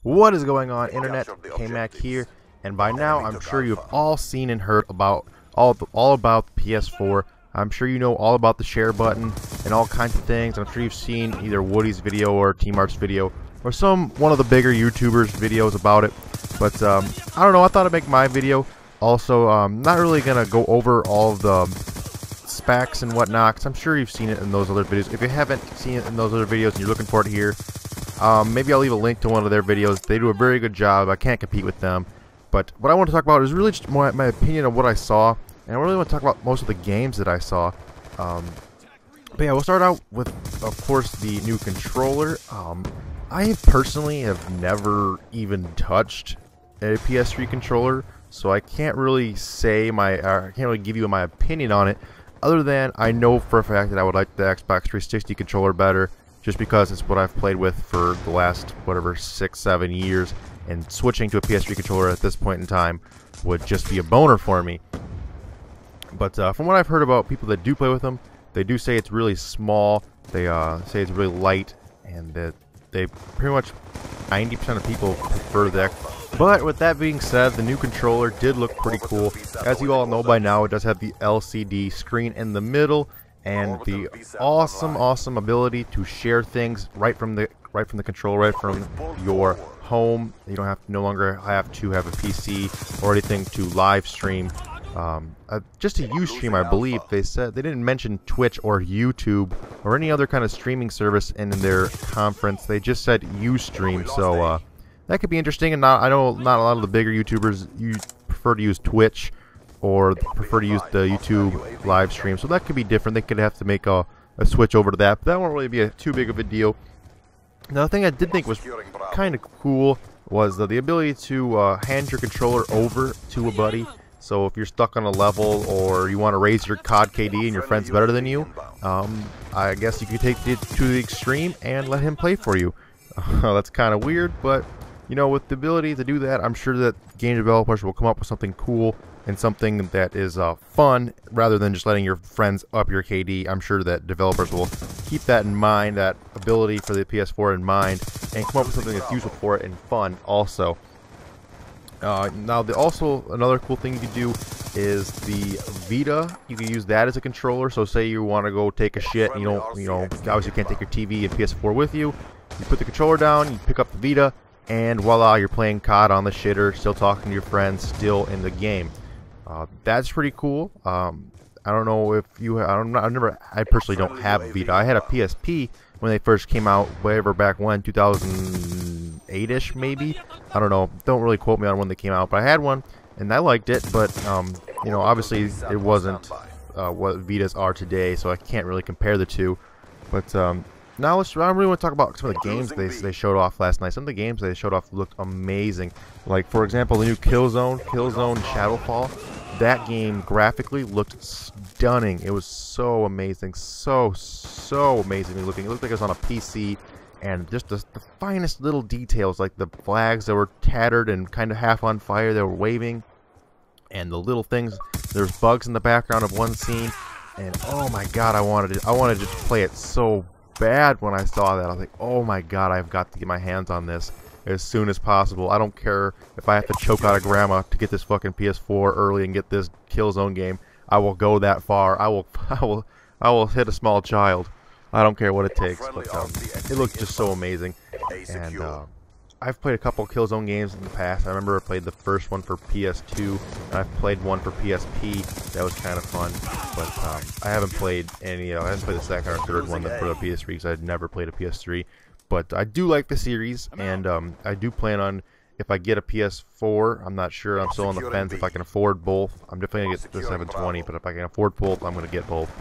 What is going on, internet? K-Mac here, and by now I'm sure you've all seen and heard about all about the PS4. I'm sure you know all about the share button and all kinds of things. I'm sure you've seen either Woody's video or Team Art's video or one of the bigger YouTubers' videos about it. But I don't know. I thought I'd make my video. Also, not really gonna go over all of the specs and whatnot, 'cause I'm sure you've seen it in those other videos. If you haven't seen it in those other videos and you're looking for it here, maybe I'll leave a link to one of their videos. They do a very good job. I can't compete with them. But what I want to talk about is really just my opinion of what I saw. And I really want to talk about most of the games that I saw. But yeah, we'll start out with, of course, the new controller. I personally have never even touched a PS3 controller, so I can't really say I can't really give you my opinion on it, other than I know for a fact that I would like the Xbox 360 controller better, just because it's what I've played with for the last, whatever, 6-7 years, and switching to a PS3 controller at this point in time would just be a boner for me. But from what I've heard about people that do play with them, they do say it's really small, they say it's really light, and that they pretty much 90% of people prefer the Xbox. But with that being said, the new controller did look pretty cool. As you all know by now, it does have the LCD screen in the middle, and the awesome ability to share things right from the controller, right from your home. You don't have no longer have to have a PC or anything to live stream. Just a Ustream, I believe. They said they didn't mention Twitch or YouTube or any other kind of streaming service in their conference. They just said Ustream, so that could be interesting. And I know not a lot of the bigger YouTubers prefer to use Twitch or prefer to use the YouTube live stream, so that could be different. They could have to make a switch over to that, but that won't really be too big of a deal. Now, the thing I did think was kind of cool was the ability to hand your controller over to a buddy. So if you're stuck on a level or you want to raise your COD KD and your friend's better than you, I guess you could take it to the extreme and let him play for you. That's kind of weird, but you know, with the ability to do that, I'm sure that game developers will come up with something cool and something that is fun, rather than just letting your friends up your KD. I'm sure that developers will keep that in mind, that ability for the PS4 in mind, and come up with something that's useful for it and fun also. Now, also another cool thing you can do is the Vita. You can use that as a controller. So say you want to go take a shit and you obviously can't take your TV and PS4 with you. You put the controller down, you pick up the Vita, and voila, you're playing COD on the shitter, still talking to your friends, still in the game. That's pretty cool. I don't know if you I personally don't have a Vita. I had a PSP when they first came out, whatever, back when, 2008-ish maybe. I don't know. Don't really quote me on when they came out, but I had one and I liked it. But you know, obviously it wasn't what Vitas are today, so I can't really compare the two. But now I really want to talk about some of the games they showed off last night. Some of the games they showed off looked amazing. Like, for example, the new Killzone Shadowfall. That game graphically looked stunning. It was so amazing, so amazingly looking. It looked like it was on a PC, and just the finest little details, like the flags that were tattered and kind of half on fire, they were waving, and the little things. There's bugs in the background of one scene, and oh my god, I wanted to just play it so bad when I saw that. I was like, oh my god, I've got to get my hands on this as soon as possible. I don't care if I have to choke out a grandma to get this fucking PS4 early and get this Killzone game. I will go that far. I will hit a small child. I don't care what it takes. But it looked just so amazing. And I've played a couple Killzone games in the past. I remember I played the first one for PS2, and I've played one for PSP. That was kind of fun. But I haven't played any. I haven't played the second or third one for the PS3 because I'd never played a PS3. But I do like the series, and I do plan on, if I get a PS4, I'm not sure, I'm still on the fence if I can afford both. I'm definitely going to get the 720, but if I can afford both, I'm going to get both.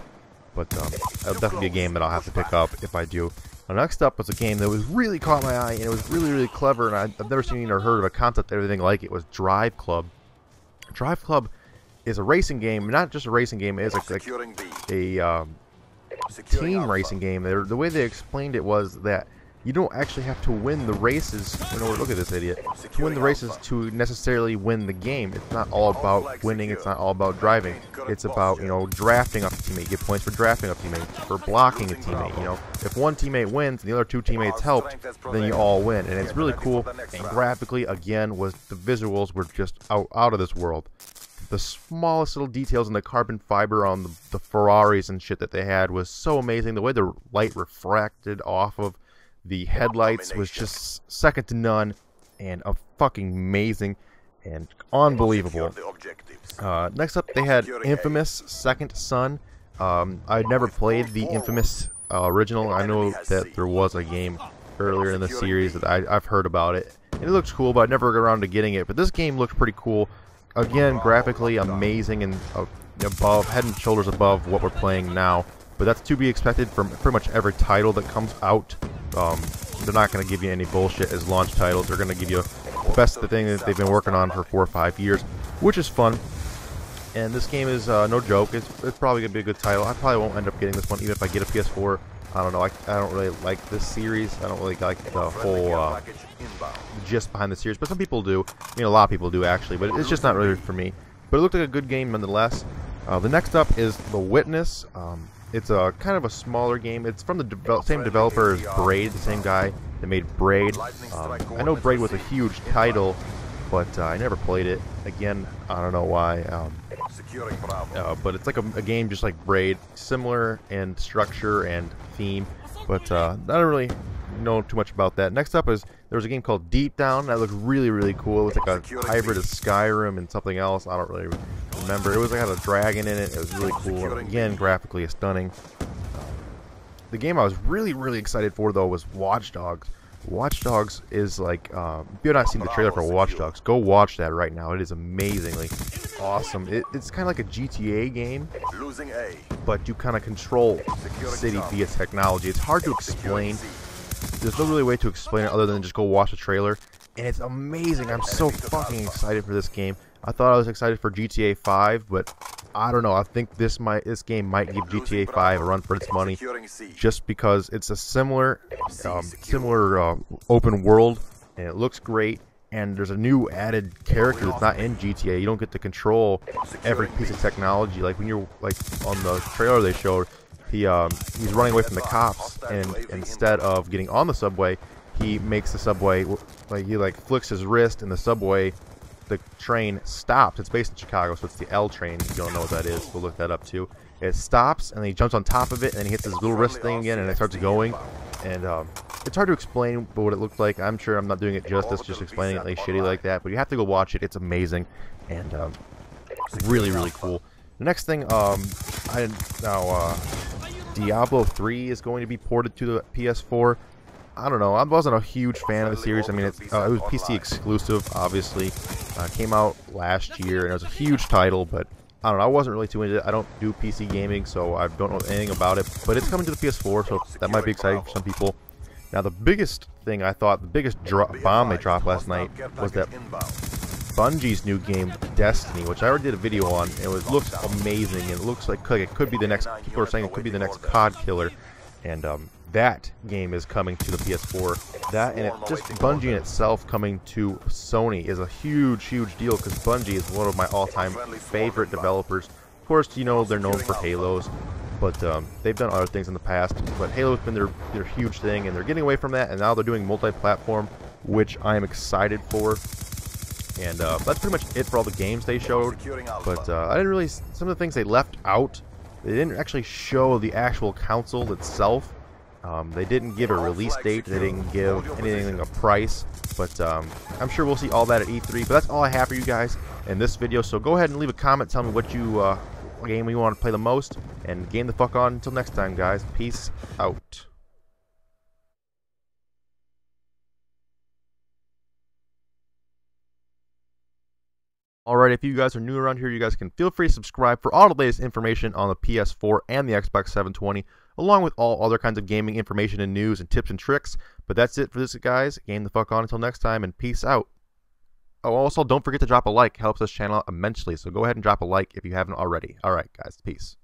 But that'll definitely be a game that I'll have to pick up if I do. Now, next up was a game that was really caught my eye, and it was really clever, and I've never seen or heard of a concept or anything like it. Was Drive Club. Drive Club is a racing game, not just a racing game, it is a team racing game. The way they explained it was that you don't actually have to win the races in order, look at this idiot, to win the races to necessarily win the game. It's not all about winning, it's not all about driving. It's about, you know, drafting up a teammate. You get points for drafting up a teammate, for blocking a teammate, you know. If one teammate wins and the other two teammates helped, then you all win. And it's really cool, and graphically, again, the visuals were just out of this world. The smallest little details in the carbon fiber on the Ferraris and shit that they had was so amazing. The way the light refracted off of the headlights was just second to none, and fucking amazing and unbelievable. Next up, they had Infamous Second Son. I'd never played the Infamous original. I know that there was a game earlier in the series that I've heard about it, and it looks cool, but I never got around to getting it. But this game looked pretty cool. Again, graphically amazing and above, head and shoulders above what we're playing now. But that's to be expected from pretty much every title that comes out. They're not going to give you any bullshit as launch titles. They're going to give you the best thing that they've been working on for 4 or 5 years, which is fun. And this game is no joke. It's probably going to be a good title. I probably won't end up getting this one, even if I get a PS4. I don't know. I don't really like this series. I don't really like the whole gist behind the series, but some people do. I mean, a lot of people do, actually, but it's just not really for me. But it looked like a good game nonetheless. The next up is The Witness. It's a kind of a smaller game. It's from the same developer as Braid, the same guy that made Braid. I know Braid was a huge title, but I never played it. Again, I don't know why. But it's like a game just like Braid, similar in structure and theme, but I don't really know too much about that. Next up is there was a game called Deep Down that looked really, really cool. It was like a hybrid of Skyrim and something else. I don't really remember. It was like had a dragon in it. It was really cool. Again, graphically stunning. The game I was really, really excited for though was Watch Dogs. Watch Dogs is like, if you have not seen the trailer for Watch Dogs, go watch that right now. It is amazingly awesome. It's kind of like a GTA game, but you kind of control the city via technology. It's hard to explain. There's no really way to explain it other than just go watch the trailer, and it's amazing. I'm so fucking excited for this game. I thought I was excited for GTA 5, but I don't know. I think this game might give GTA 5 a run for its money, just because it's a similar open world, and it looks great. And there's a new added character that's not in GTA. You don't get to control every piece of technology. Like when you're like on the trailer they showed, he's running away from the cops, and instead of getting on the subway, he makes the subway he flicks his wrist, and the subway, the train stops. It's based in Chicago, so it's the L train. If you don't know what that is, we'll look that up too. It stops, and then he jumps on top of it, and then he hits his little wrist thing again, and it starts going. And it's hard to explain what it looked like. I'm sure I'm not doing it justice, just explaining it like shitty like that. But you have to go watch it. It's amazing, and really, really cool. The next thing, Diablo 3 is going to be ported to the PS4. I don't know. I wasn't a huge fan of the series. I mean, it was PC exclusive, obviously. Came out last year, and it was a huge title, but I don't know. I wasn't really too into it. I don't do PC gaming, so I don't know anything about it. But it's coming to the PS4, so that might be exciting for some people. Now, the biggest thing I thought, the biggest bomb they dropped last night was that Bungie's new game, Destiny, which I already did a video on. It looks amazing, and it looks like it could be the next. People are saying it could be the next COD killer, and that game is coming to the PS4. That and just Bungie in itself coming to Sony is a huge, huge deal, because Bungie is one of my all-time favorite developers. Of course, you know they're known for Halos, but they've done other things in the past. But Halo's been their huge thing, and they're getting away from that, and now they're doing multi-platform, which I am excited for. And that's pretty much it for all the games they showed. But I didn't really. Some of the things they left out, they didn't actually show the actual console itself. They didn't give a release date. They didn't give anything a price. But I'm sure we'll see all that at E3. But that's all I have for you guys in this video. So go ahead and leave a comment. Tell me what game you want to play the most. And game the fuck on. Until next time, guys. Peace out. Alright, if you guys are new around here, you guys can feel free to subscribe for all the latest information on the PS4 and the Xbox 720, along with all other kinds of gaming information and news and tips and tricks. But that's it for this, guys. Game the fuck on until next time, and peace out. Oh, also, don't forget to drop a like. It helps this channel out immensely, so go ahead and drop a like if you haven't already. Alright, guys. Peace.